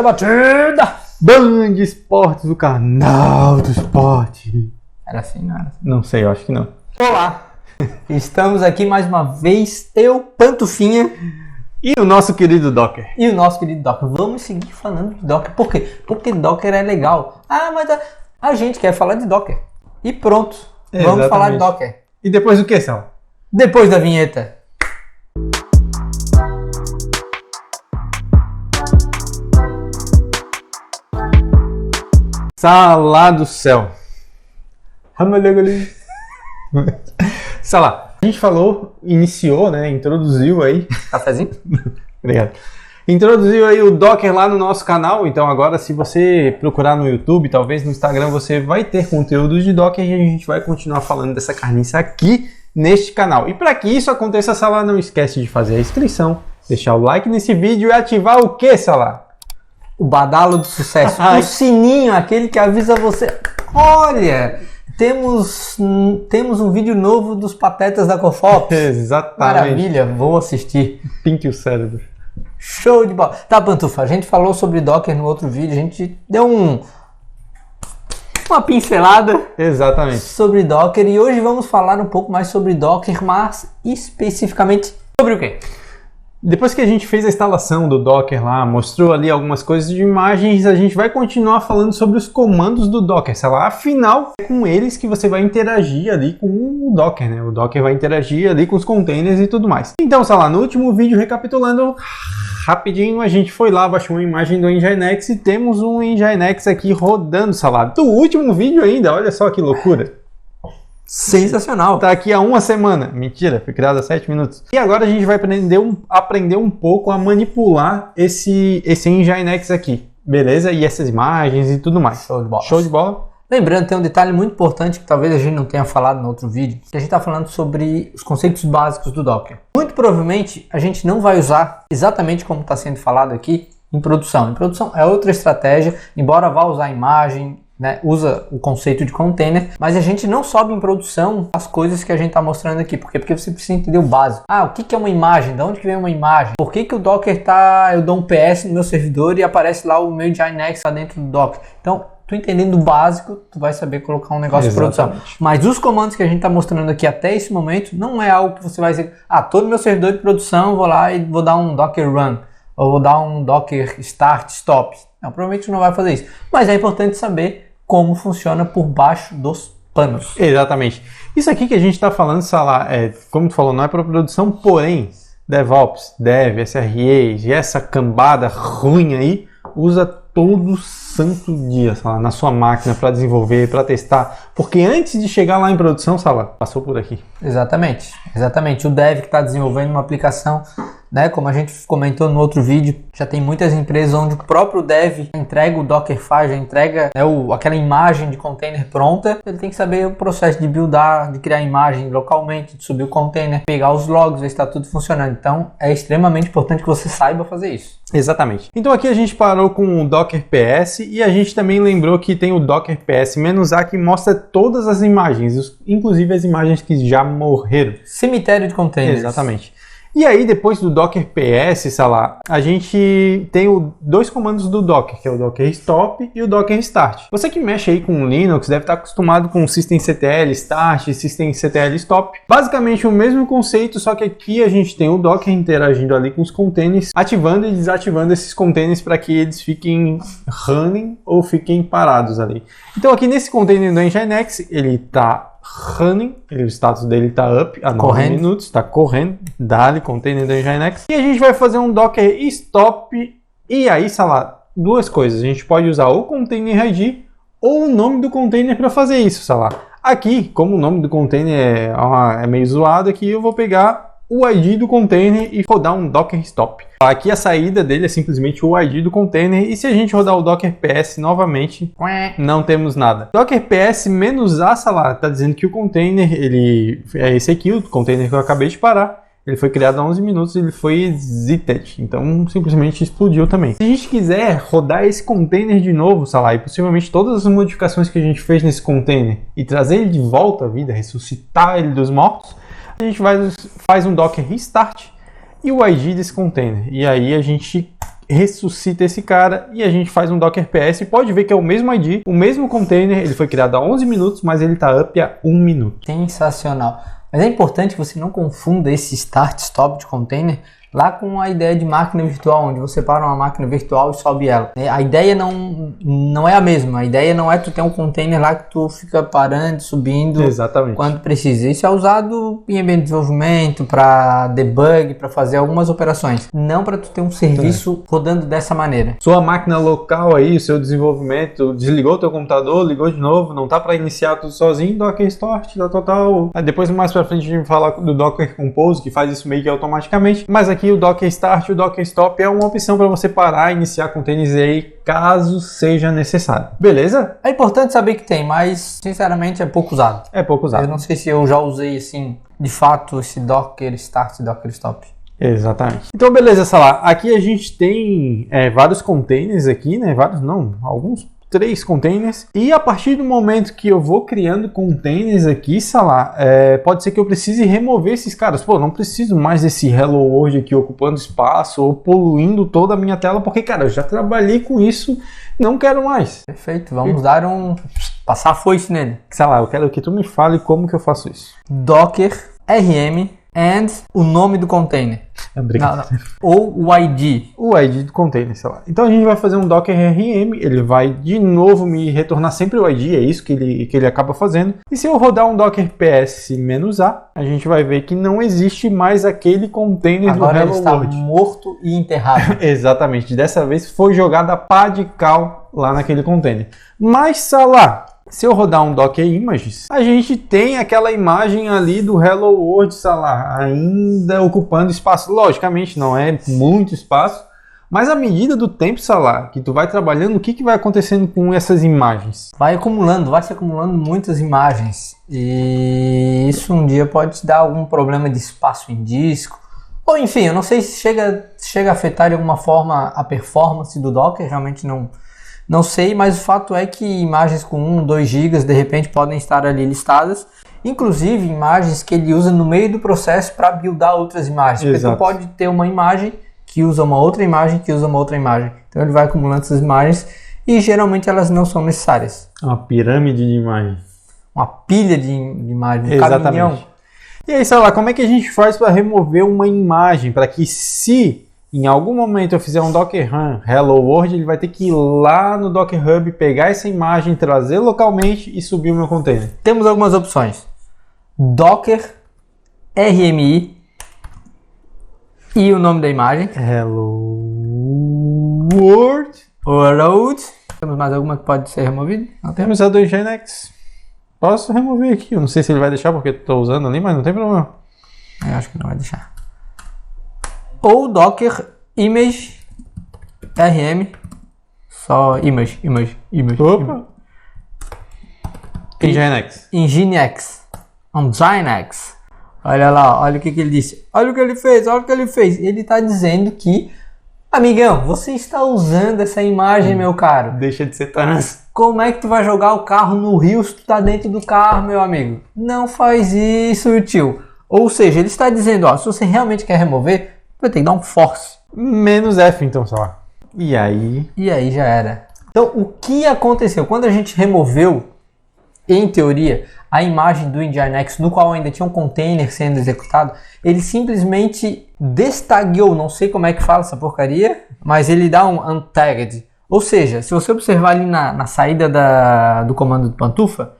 Batida! Band Esportes, o canal do esporte. Era assim, não era assim? Não sei, eu acho que não. Olá! Estamos aqui mais uma vez, eu, Pantufinha. E o nosso querido Docker. E o nosso querido Docker. Vamos seguir falando de Docker. Por quê? Porque Docker é legal. Ah, mas a gente quer falar de Docker. E pronto. Vamos falar de Docker. E depois do que, Sal? Depois da vinheta. Salá do céu. Salá, a gente falou, iniciou, né? Introduziu aí. Cafezinho? Obrigado. Introduziu aí o Docker lá no nosso canal, então agora se você procurar no YouTube, talvez no Instagram, você vai ter conteúdo de Docker e a gente vai continuar falando dessa carniça aqui neste canal. E para que isso aconteça, Salá, não esquece de fazer a inscrição, deixar o like nesse vídeo e ativar o que, Salá? O badalo do sucesso. O sininho, aquele que avisa você. Olha, temos um vídeo novo dos Patetas da Cofops. Exatamente. Maravilha, vou assistir. Pinte o cérebro. Show de bola. Tá, Pantufa, a gente falou sobre Docker no outro vídeo, a gente deu uma pincelada. Exatamente. Sobre Docker e hoje vamos falar um pouco mais sobre Docker, mas especificamente sobre o quê? Depois que a gente fez a instalação do Docker lá, mostrou ali algumas coisas de imagens, a gente vai continuar falando sobre os comandos do Docker, sei lá, afinal é com eles que você vai interagir ali com o Docker, né? O Docker vai interagir ali com os containers e tudo mais. Então, sei lá, no último vídeo, recapitulando rapidinho, a gente foi lá, baixou uma imagem do Nginx e temos um Nginx aqui rodando, sei lá, do último vídeo ainda, olha só que loucura. Sensacional. Tá aqui há uma semana. Mentira, foi criado há 7 minutos. E agora a gente vai aprender um pouco a manipular esse Nginx aqui. Beleza? E essas imagens e tudo mais. Show de bola. Show de bola. Lembrando, tem um detalhe muito importante que talvez a gente não tenha falado no outro vídeo. Que a gente está falando sobre os conceitos básicos do Docker. Muito provavelmente a gente não vai usar exatamente como está sendo falado aqui em produção. Em produção é outra estratégia, embora vá usar imagem, né, usa o conceito de container, mas a gente não sobe em produção as coisas que a gente está mostrando aqui. Por quê? Porque você precisa entender o básico. Ah, o que é uma imagem? De onde que vem uma imagem? Por que o Docker eu dou um PS no meu servidor e aparece lá o meu Nginx lá dentro do Docker? Então, tu entendendo o básico, tu vai saber colocar um negócio de produção. Mas os comandos que a gente está mostrando aqui até esse momento, não é algo que você vai dizer, todo meu servidor de produção, vou lá e vou dar um Docker Run, ou vou dar um Docker Start Stop. Não, provavelmente não vai fazer isso. Mas é importante saber como funciona por baixo dos panos. Exatamente. Isso aqui que a gente está falando, Salá, como tu falou, não é para produção, porém, DevOps, Dev, SREs e essa cambada ruim aí, usa todo santo dia, Salá, na sua máquina para desenvolver, para testar. Porque antes de chegar lá em produção, Salá, passou por aqui. Exatamente. Exatamente. O Dev que está desenvolvendo uma aplicação, né, como a gente comentou no outro vídeo, já tem muitas empresas onde o próprio Dev entrega o Dockerfile, já entrega, né, aquela imagem de container pronta. Ele tem que saber o processo de buildar, de criar a imagem localmente, de subir o container, pegar os logs, ver se está tudo funcionando. Então é extremamente importante que você saiba fazer isso. Exatamente. Então aqui a gente parou com o Docker PS e a gente também lembrou que tem o Docker PS-A que mostra todas as imagens, inclusive as imagens que já morreram. Cemitério de containers. Exatamente. E aí, depois do Docker PS, Salá, a gente tem dois comandos do Docker, que é o Docker Stop e o Docker Start. Você que mexe aí com Linux deve estar acostumado com o systemctl start e systemctl stop. Basicamente o mesmo conceito, só que aqui a gente tem o Docker interagindo ali com os containers, ativando e desativando esses containers para que eles fiquem running ou fiquem parados ali. Então aqui nesse container do Nginx, ele está running, o status dele está up há 9 minutos, está correndo, dá-lhe container do Nginx. E a gente vai fazer um Docker Stop, e aí, Salá, duas coisas, a gente pode usar o Container ID ou o nome do container para fazer isso, Salá. Aqui, como o nome do container é meio zoado, aqui eu vou pegar o ID do container e rodar um Docker Stop. Aqui a saída dele é simplesmente o ID do container e se a gente rodar o Docker PS novamente, não temos nada. Docker PS-A, Salá, está dizendo que o container, ele é esse aqui, o container que eu acabei de parar. Ele foi criado há 11 minutos e ele foi exited, então simplesmente explodiu também. Se a gente quiser rodar esse container de novo, Salá, e possivelmente todas as modificações que a gente fez nesse container e trazer ele de volta à vida, ressuscitar ele dos mortos, a gente faz um Docker Restart e o ID desse container. E aí a gente ressuscita esse cara e a gente faz um Docker PS. Pode ver que é o mesmo ID, o mesmo container, ele foi criado há 11 minutos, mas ele está up há 1 minuto. Sensacional. Mas é importante que você não confunda esse start-stop de container lá com a ideia de máquina virtual, onde você para uma máquina virtual e sobe ela. A ideia não é a mesma. A ideia não é tu ter um container lá que tu fica parando, subindo. Exatamente. Quando precisa. Isso é usado em ambiente de desenvolvimento, para debug, para fazer algumas operações. Não para tu ter um serviço rodando dessa maneira. Sua máquina local aí, o seu desenvolvimento, desligou o teu computador, ligou de novo, não tá para iniciar tudo sozinho, Docker Start, dá total. Aí depois mais para frente a gente vai falar do Docker Compose, que faz isso meio que automaticamente, mas aqui o Docker Start e o Docker Stop é uma opção para você parar e iniciar containers aí caso seja necessário. Beleza? É importante saber que tem, mas sinceramente é pouco usado. É pouco usado. Eu não sei se eu já usei assim, de fato, esse Docker Start e Docker Stop. Exatamente. Então beleza, Salah. Aqui a gente tem vários containers aqui, né? Vários não, alguns 3 containers, e a partir do momento que eu vou criando containers aqui, Salah, pode ser que eu precise remover esses caras. Pô, não preciso mais desse Hello World aqui ocupando espaço ou poluindo toda a minha tela, porque, cara, eu já trabalhei com isso, não quero mais. Perfeito, vamos dar passar a foice nele. Salah, eu quero que tu me fale como que eu faço isso. Docker RM and o nome do container. Não. Ou o ID. O ID do container, sei lá. Então a gente vai fazer um Docker RM, ele vai de novo me retornar sempre o ID, é isso que ele acaba fazendo. E se eu rodar um Docker PS-A, a gente vai ver que não existe mais aquele container agora do Hello ele está World. Morto e enterrado. Exatamente, dessa vez foi jogada pá de cal lá naquele container. Mas, Salah, se eu rodar um Docker Images, a gente tem aquela imagem ali do Hello World, Salah, ainda ocupando espaço. Logicamente, não é muito espaço, mas à medida do tempo, Salah, que tu vai trabalhando, o que vai acontecendo com essas imagens? Vai se acumulando muitas imagens. E isso um dia pode te dar algum problema de espaço em disco. Ou enfim, eu não sei se chega a afetar de alguma forma a performance do Docker, realmente não sei, mas o fato é que imagens com 1, 2 GB de repente podem estar ali listadas, inclusive imagens que ele usa no meio do processo para buildar outras imagens. Exato. Porque tu pode ter uma imagem que usa uma outra imagem, que usa uma outra imagem. Então ele vai acumulando essas imagens e geralmente elas não são necessárias. Uma pirâmide de imagem. Uma pilha de imagens, um Exatamente. caminhão. E aí, Salah, como é que a gente faz para remover uma imagem para que se em algum momento eu fizer um Docker Run Hello World, ele vai ter que ir lá no Docker Hub, pegar essa imagem, trazer localmente e subir o meu container? Temos algumas opções. Docker RMI e o nome da imagem. Hello World. Temos mais alguma que pode ser removida? Não Temos a do Nginx. Posso remover aqui. Eu não sei se ele vai deixar porque estou usando ali, mas não tem problema. Eu acho que não vai deixar. Ou Docker Image RM. Só image. Opa! Nginx. Nginx. Olha lá, olha o que ele disse. Olha o que ele fez. Ele está dizendo que, amigão, você está usando essa imagem, meu caro. Deixa de ser trans. Como é que tu vai jogar o carro no rio se tu tá dentro do carro, meu amigo? Não faz isso, tio. Ou seja, ele está dizendo, ó, se você realmente quer remover, vai ter que dar um force. -F, então, sei lá. E aí já era. Então, o que aconteceu? Quando a gente removeu, em teoria, a imagem do Nginx, no qual ainda tinha um container sendo executado, ele simplesmente destagueou, não sei como é que fala essa porcaria, mas ele dá um untagged. Ou seja, se você observar ali na saída do comando do pantufa,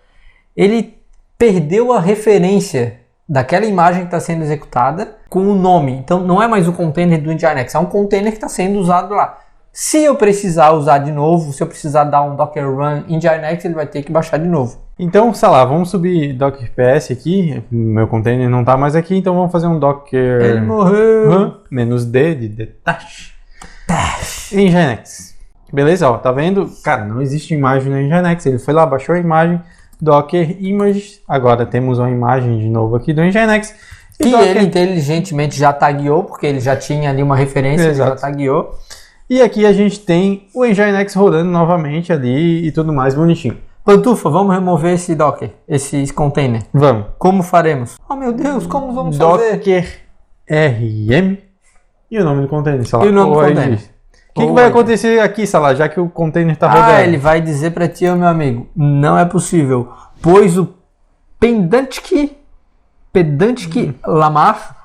ele perdeu a referência daquela imagem que está sendo executada com o nome. Então não é mais o container do Nginx, é um container que está sendo usado lá. Se eu precisar usar de novo, se eu precisar dar um Docker Run Nginx, ele vai ter que baixar de novo. Então, sei lá, vamos subir Docker PS aqui. Meu container não está mais aqui, então vamos fazer um Docker... Ele morreu. -D de Dash. Nginx. Beleza, ó, tá vendo? Cara, não existe imagem no Nginx. Ele foi lá, baixou a imagem, Docker Images. Agora temos uma imagem de novo aqui do Nginx. E ele inteligentemente já tagueou, porque ele já tinha ali uma referência, ele já tagueou. E aqui a gente tem o Nginx rodando novamente ali e tudo mais bonitinho. Pantufa, vamos remover esse Docker, esse container. Vamos. Como faremos? Oh meu Deus, como vamos fazer? Docker RM e o nome do container, sei lá. E o nome do container. O que vai acontecer aqui, Salah, já que o container está rodando? Ele vai dizer para ti, meu amigo, não é possível, pois o Pedantic Lamar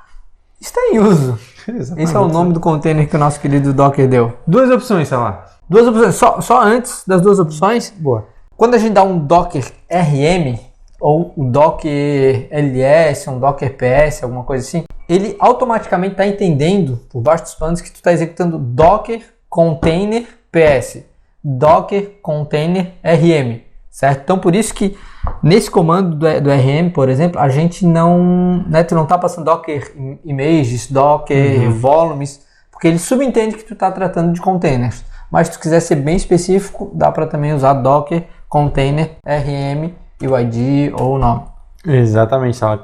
está em uso. Exatamente. Esse é o nome do container que o nosso querido Docker deu. Duas opções, Salah. Duas opções. Só antes das duas opções. Boa. Quando a gente dá um Docker RM ou o Docker LS, um Docker PS, alguma coisa assim, ele automaticamente está entendendo por baixo dos panos que tu está executando Docker Container PS, Docker Container RM, certo? Então por isso que nesse comando do RM, por exemplo, a gente não, né, tu não está passando Docker Images, Docker Volumes, porque ele subentende que tu está tratando de containers. Mas se tu quiser ser bem específico, dá para também usar Docker Container RM e o ID ou o nome. Exatamente, Salah.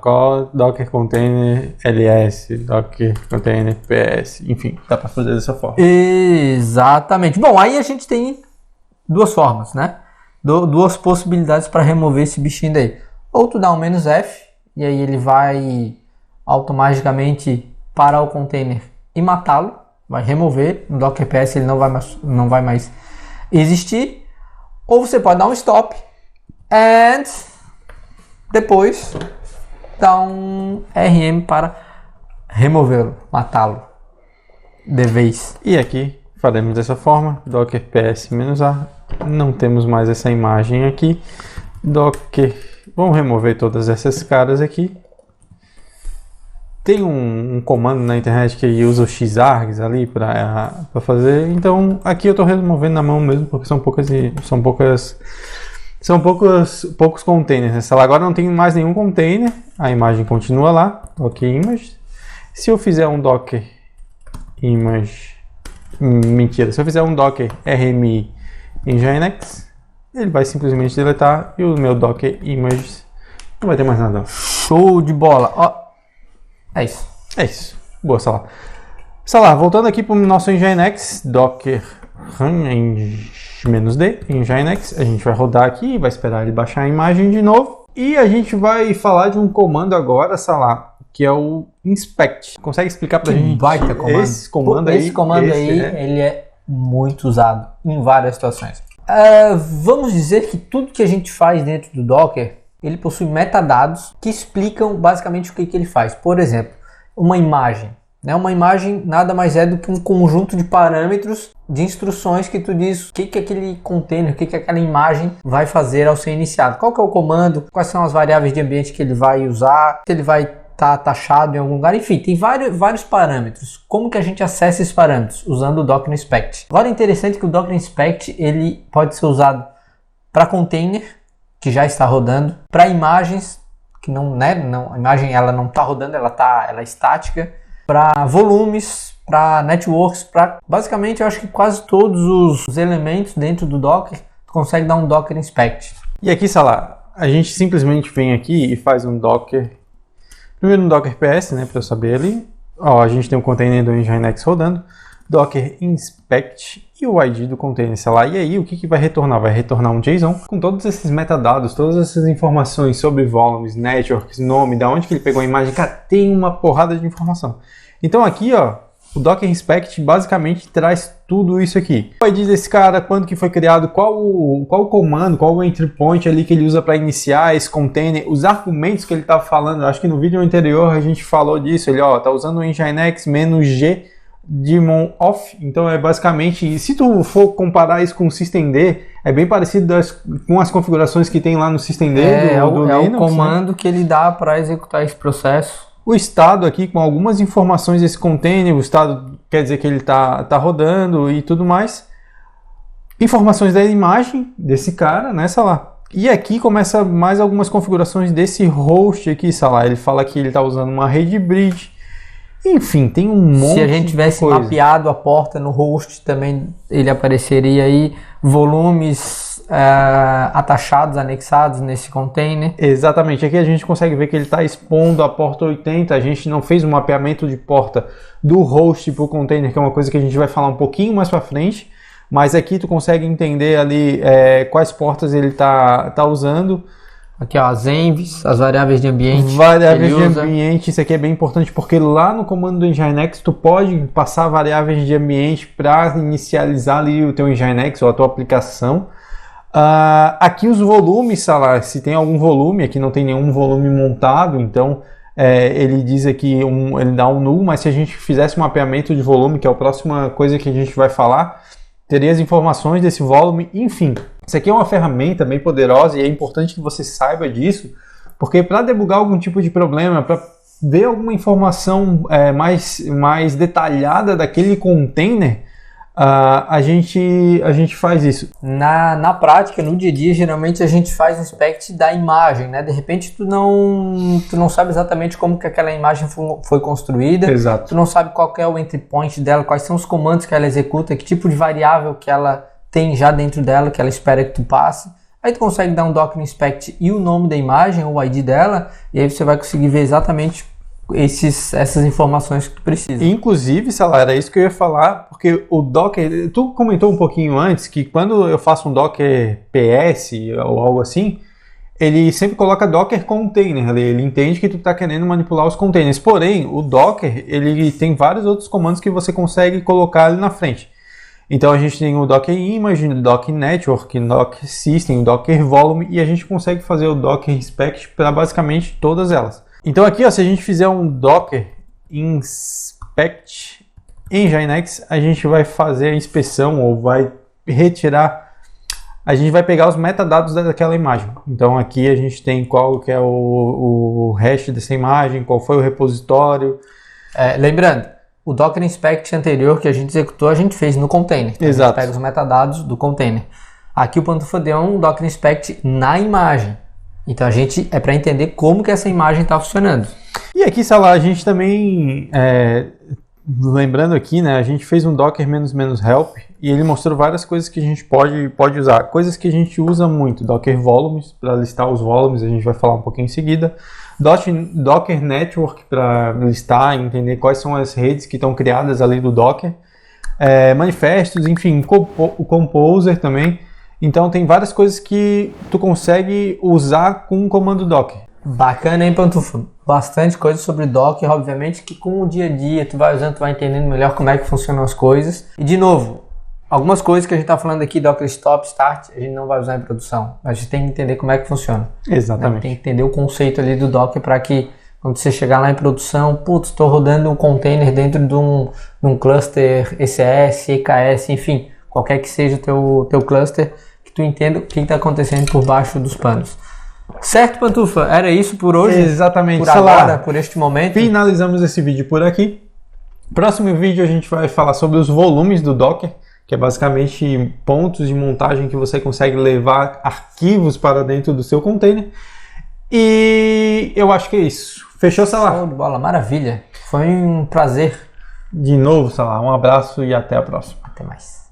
Docker Container LS, Docker Container PS, enfim, dá para fazer dessa forma. Exatamente. Bom, aí a gente tem duas formas, né? Duas possibilidades para remover esse bichinho daí. Ou tu dá um "-f", e aí ele vai automaticamente parar o container e matá-lo. Vai remover, no Docker PS ele não vai mais existir. Ou você pode dar um stop e depois dar um RM para removê-lo, matá-lo de vez. E aqui faremos dessa forma, Docker PS-A, não temos mais essa imagem aqui. Docker, vamos remover todas essas caras aqui. Tem um comando na internet que usa o xargs ali para fazer, então aqui eu estou removendo na mão mesmo, porque são poucos containers, né? Se agora não tem mais nenhum container, a imagem continua lá, Docker Image. Se eu fizer um Docker Image, se eu fizer um Docker RMI em Nginx, ele vai simplesmente deletar e o meu Docker Image não vai ter mais nada. Show de bola! Ó. É isso. Boa, Salah. Salah, voltando aqui para o nosso Nginx, Docker -d em Nginx, a gente vai rodar aqui, vai esperar ele baixar a imagem de novo. E a gente vai falar de um comando agora, Salah, que é o inspect. Consegue explicar para a gente? Baita comando. Esse comando aí, ele é muito usado em várias situações. Vamos dizer que tudo que a gente faz dentro do Docker, ele possui metadados que explicam basicamente o que ele faz. Por exemplo, uma imagem. Né? Uma imagem nada mais é do que um conjunto de parâmetros, de instruções que tu diz o que aquele container, o que aquela imagem vai fazer ao ser iniciado. Qual que é o comando, quais são as variáveis de ambiente que ele vai usar, se ele vai estar taxado em algum lugar. Enfim, tem vários parâmetros. Como que a gente acessa esses parâmetros? Usando o Docker Inspect. Agora é interessante que o Docker Inspect ele pode ser usado para container, que já está rodando, para imagens que a imagem ela não está rodando, ela é estática, para volumes, para networks, para basicamente eu acho que quase todos os elementos dentro do Docker tu consegue dar um Docker Inspect. E aqui, Salah, a gente simplesmente vem aqui e faz um Docker, primeiro um Docker PS, né, para eu saber ali. A gente tem um container do Nginx rodando, Docker Inspect e o ID do container, sei lá. E aí, o que vai retornar? Vai retornar um JSON com todos esses metadados, todas essas informações sobre volumes, networks, nome, da onde que ele pegou a imagem. Cara, tem uma porrada de informação. Então aqui, ó, o Docker Inspect basicamente traz tudo isso aqui. O ID desse cara, quando que foi criado, qual o comando, qual o entry point ali que ele usa para iniciar esse container, os argumentos que ele estava falando. Eu acho que no vídeo anterior a gente falou disso. Ele, ó, tá usando o Nginx -g daemon off, então é basicamente, se tu for comparar isso com o systemd, é bem parecido com as configurações que tem lá no systemd do Linux, o comando, né, que ele dá para executar esse processo. O estado aqui com algumas informações desse container, o estado quer dizer que ele tá rodando e tudo mais. Informações da imagem desse cara, né, Salah? E aqui começa mais algumas configurações desse host aqui, Salah. Ele fala que ele está usando uma rede bridge. Enfim, tem um monte de coisa. Se a gente tivesse mapeado a porta no host também, ele apareceria aí, volumes atachados, anexados nesse container. Exatamente, aqui a gente consegue ver que ele está expondo a porta 80, a gente não fez um mapeamento de porta do host para o container, que é uma coisa que a gente vai falar um pouquinho mais para frente, mas aqui tu consegue entender ali quais portas ele está usando. Aqui, ó, as envs, as variáveis de ambiente. Variáveis de ambiente, isso aqui é bem importante porque lá no comando do Nginx tu pode passar variáveis de ambiente para inicializar ali o teu Nginx ou a tua aplicação. Aqui os volumes, Salah, se tem algum volume, aqui não tem nenhum volume montado, então ele diz aqui, ele dá um null, mas se a gente fizesse um mapeamento de volume, que é a próxima coisa que a gente vai falar, teria as informações desse volume, enfim. Isso aqui é uma ferramenta bem poderosa e é importante que você saiba disso, porque para debugar algum tipo de problema, para ver alguma informação mais detalhada daquele container, a gente faz isso. Na prática, no dia a dia, geralmente a gente faz um inspect da imagem, né? De repente tu não sabe exatamente como que aquela imagem foi construída. Exato. Tu não sabe qual que é o entry point dela, quais são os comandos que ela executa, que tipo de variável que ela tem já dentro dela, que ela espera que tu passe. Aí tu consegue dar um docker inspect e o nome da imagem, ou o ID dela, e aí você vai conseguir ver exatamente essas informações que tu precisa. Inclusive, Salah, era isso que eu ia falar, porque o Docker, tu comentou um pouquinho antes que quando eu faço um Docker PS ou algo assim, ele sempre coloca Docker Container, ele entende que tu está querendo manipular os containers, porém, o Docker, ele tem vários outros comandos que você consegue colocar ali na frente. Então a gente tem o Docker Image, o Docker Network, o Docker System, o Docker Volume e a gente consegue fazer o Docker Inspect para basicamente todas elas. Então aqui, ó, se a gente fizer um Docker Inspect em Nginx, a gente vai fazer a inspeção ou vai retirar, a gente vai pegar os metadados daquela imagem. Então aqui a gente tem qual que é o hash dessa imagem, qual foi o repositório. Lembrando, o Docker Inspect anterior que a gente executou, a gente fez no container. Então exato. A gente pega os metadados do container. Aqui o Pantufa deu um Docker Inspect na imagem. Então a gente é para entender como que essa imagem está funcionando. E aqui, Salah, a gente também, lembrando aqui, né, a gente fez um Docker -help e ele mostrou várias coisas que a gente pode usar. Coisas que a gente usa muito, Docker Volumes, para listar os volumes, a gente vai falar um pouquinho em seguida. Docker Network para listar e entender quais são as redes que estão criadas ali do Docker. Manifestos, enfim, o Composer também. Então tem várias coisas que tu consegue usar com o comando Docker. Bacana, hein, Pantufa? Bastante coisa sobre Docker, obviamente que com o dia a dia tu vai usando, tu vai entendendo melhor como é que funcionam as coisas. E de novo, algumas coisas que a gente está falando aqui, Docker Stop, Start, a gente não vai usar em produção. A gente tem que entender como é que funciona. Exatamente. Tem que entender o conceito ali do Docker para que quando você chegar lá em produção, putz, estou rodando um container dentro de um cluster ECS, EKS, enfim, qualquer que seja o teu cluster, que tu entenda o que está acontecendo por baixo dos panos. Certo, Pantufa? Era isso por hoje? Exatamente. Por agora, por este momento. Finalizamos esse vídeo por aqui. Próximo vídeo a gente vai falar sobre os volumes do Docker, que é basicamente pontos de montagem que você consegue levar arquivos para dentro do seu container. E eu acho que é isso. Fechou, Salah? Show de bola, maravilha. Foi um prazer. De novo, Salah, um abraço e até a próxima. Até mais.